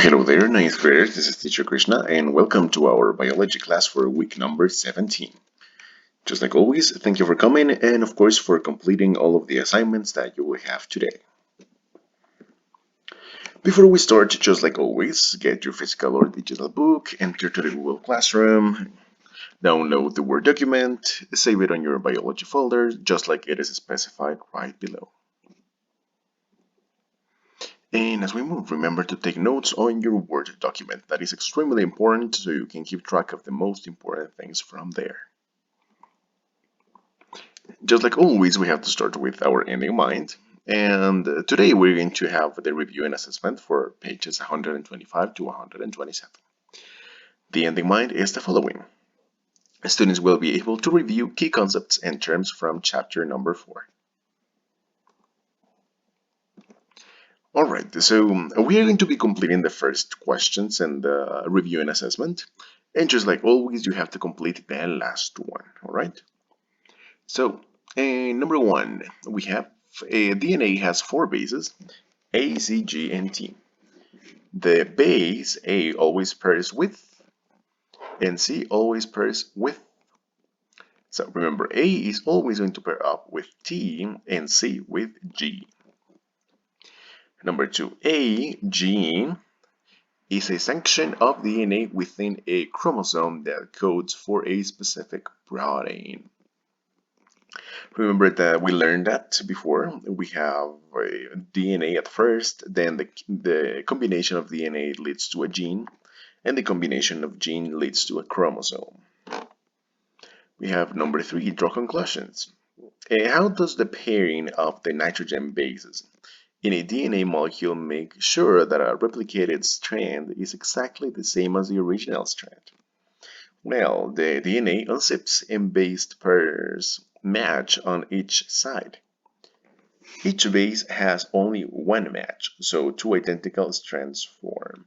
Hello there, ninth graders. This is Teacher Krishna, and welcome to our biology class for week number 17. Just like always, thank you for coming and, of course, for completing all of the assignments that you will have today. Before we start, just like always, get your physical or digital book, enter to the Google Classroom, download the Word document, save it on your biology folder, just like it is specified right below. And as we move, remember to take notes on your Word document. That is extremely important so you can keep track of the most important things from there. Just like always, we have to start with our ending mind. And today we're going to have the review and assessment for pages 125 to 127. The ending mind is the following. Students will be able to review key concepts and terms from chapter number 4. Alright, so we are going to be completing the first questions and the review and assessment. And just like always, you have to complete the last one, alright? So, number 1, we have DNA has 4 bases, A, C, G, and T. The base A always pairs with, and C always pairs with. So remember, A is always going to pair up with T and C with G. Number 2, A gene is a section of DNA within a chromosome that codes for a specific protein. Remember that we learned that before. We have a DNA at first, then the combination of DNA leads to a gene, and the combination of gene leads to a chromosome. We have number 3, draw conclusions. How does the pairing of the nitrogen bases in a DNA molecule make sure that a replicated strand is exactly the same as the original strand? Well, the DNA unzips and base pairs match on each side. Each base has only one match, so 2 identical strands form.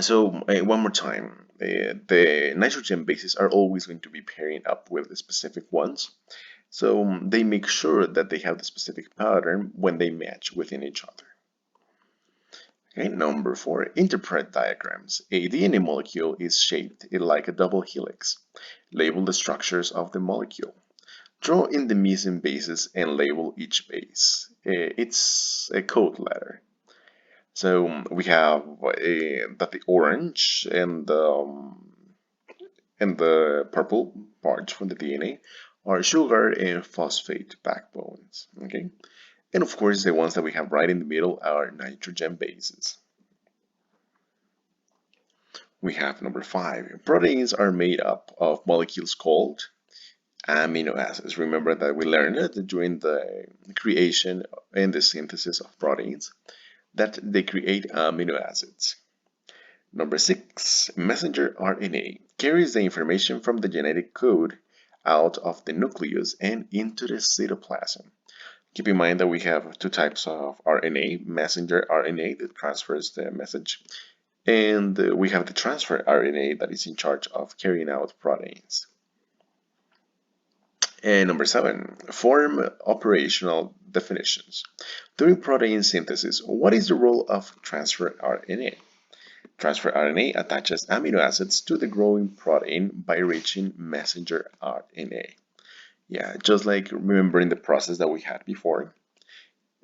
So one more time, the nitrogen bases are always going to be pairing up with the specific ones. So they make sure that they have the specific pattern when they match within each other. Okay, number 4, interpret diagrams. A DNA molecule is shaped like a double helix. Label the structures of the molecule. Draw in the missing bases and label each base. It's a code letter. So we have that the orange and the purple parts from the DNA are sugar and phosphate backbones. Okay, and of course the ones that we have right in the middle are nitrogen bases. We have number 5. Proteins are made up of molecules called amino acids. Remember that we learned that during the creation and the synthesis of proteins that they create amino acids. Number 6, messenger RNA carries the information from the genetic code out of the nucleus and into the cytoplasm. Keep in mind that we have 2 types of RNA, messenger RNA that transfers the message, and we have the transfer RNA that is in charge of carrying out proteins. And number 7, form operational definitions. During protein synthesis, what is the role of transfer RNA? Transfer RNA attaches amino acids to the growing protein by reaching messenger RNA. Yeah, just like remembering the process that we had before.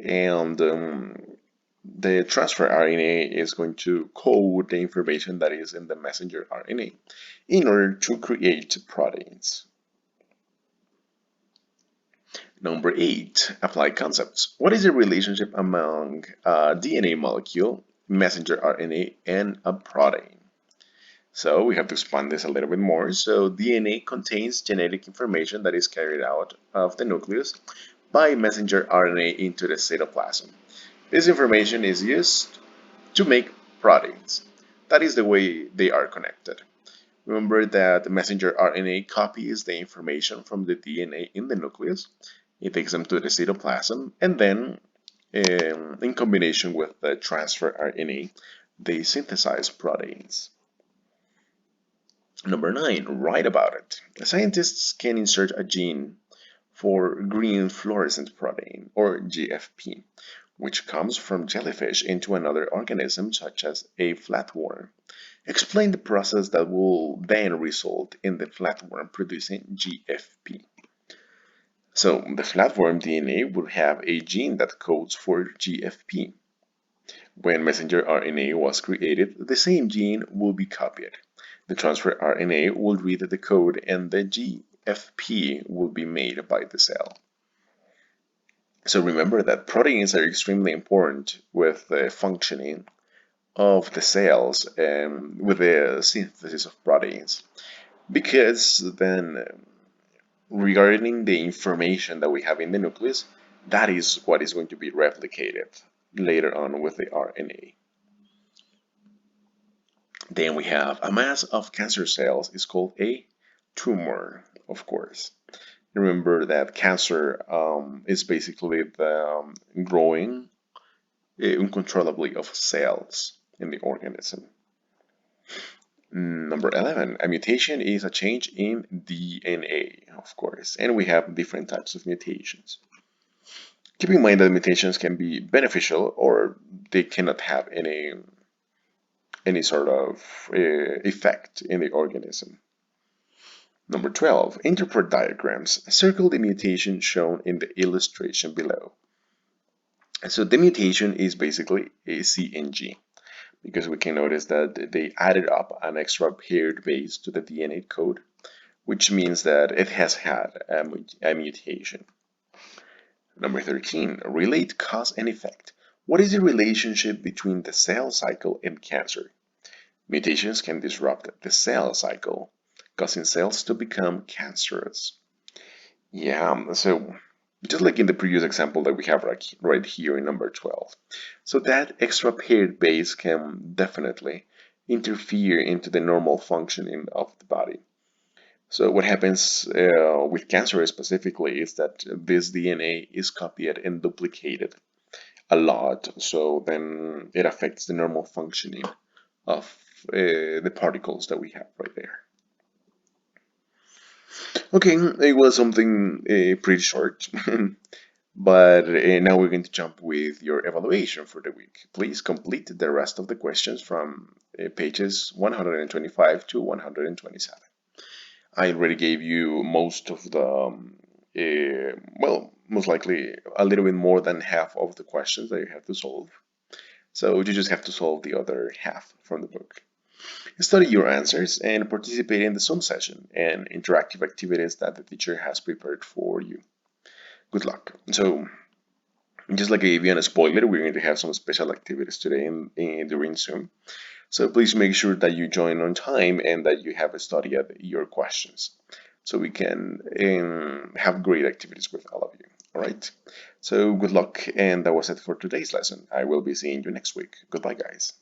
And the transfer RNA is going to code the information that is in the messenger RNA in order to create proteins. Number 8, apply concepts. What is the relationship among a DNA molecule, messenger RNA, and a protein? So we have to expand this a little bit more. So DNA contains genetic information that is carried out of the nucleus by messenger RNA into the cytoplasm. This information is used to make proteins. That is the way they are connected. Remember that the messenger RNA copies the information from the DNA in the nucleus. It takes them to the cytoplasm, and then in combination with the transfer RNA, they synthesize proteins. Number 9, write about it. Scientists can insert a gene for green fluorescent protein, or GFP, which comes from jellyfish into another organism such as a flatworm. Explain the process that will then result in the flatworm producing GFP. So the flatworm DNA will have a gene that codes for GFP. When messenger RNA was created, the same gene will be copied. The transfer RNA will read the code and the GFP will be made by the cell. So remember that proteins are extremely important with the functioning of the cells and with the synthesis of proteins. Because then, regarding the information that we have in the nucleus, that is what is going to be replicated later on with the RNA. Then we have a mass of cancer cells is called a tumor, of course. Remember that cancer is basically the growing uncontrollably of cells in the organism. Number 11, a mutation is a change in DNA, of course, and we have different types of mutations. Keep in mind that mutations can be beneficial or they cannot have any sort of effect in the organism. Number 12, interpret diagrams. Circle the mutation shown in the illustration below. So the mutation is basically a CNG, because we can notice that they added up an extra paired base to the DNA code, which means that it has had a mutation. Number 13, relate cause and effect. What is the relationship between the cell cycle and cancer? Mutations can disrupt the cell cycle, causing cells to become cancerous. Yeah, so just like in the previous example that we have right here in number 12. So that extra paired base can definitely interfere into the normal functioning of the body. So what happens with cancer specifically is that this DNA is copied and duplicated a lot. So then it affects the normal functioning of the particles that we have right there. Okay, it was something pretty short, but now we're going to jump with your evaluation for the week. Please complete the rest of the questions from pages 125 to 127. I already gave you most of the, well, most likely a little bit more than half of the questions that you have to solve. So you just have to solve the other half from the book. Study your answers and participate in the Zoom session and interactive activities that the teacher has prepared for you. Good luck. So, just like I gave you a spoiler, we're going to have some special activities today during Zoom. So please make sure that you join on time and that you have studied your questions so we can have great activities with all of you. All right. So good luck, and that was it for today's lesson. I will be seeing you next week. Goodbye, guys.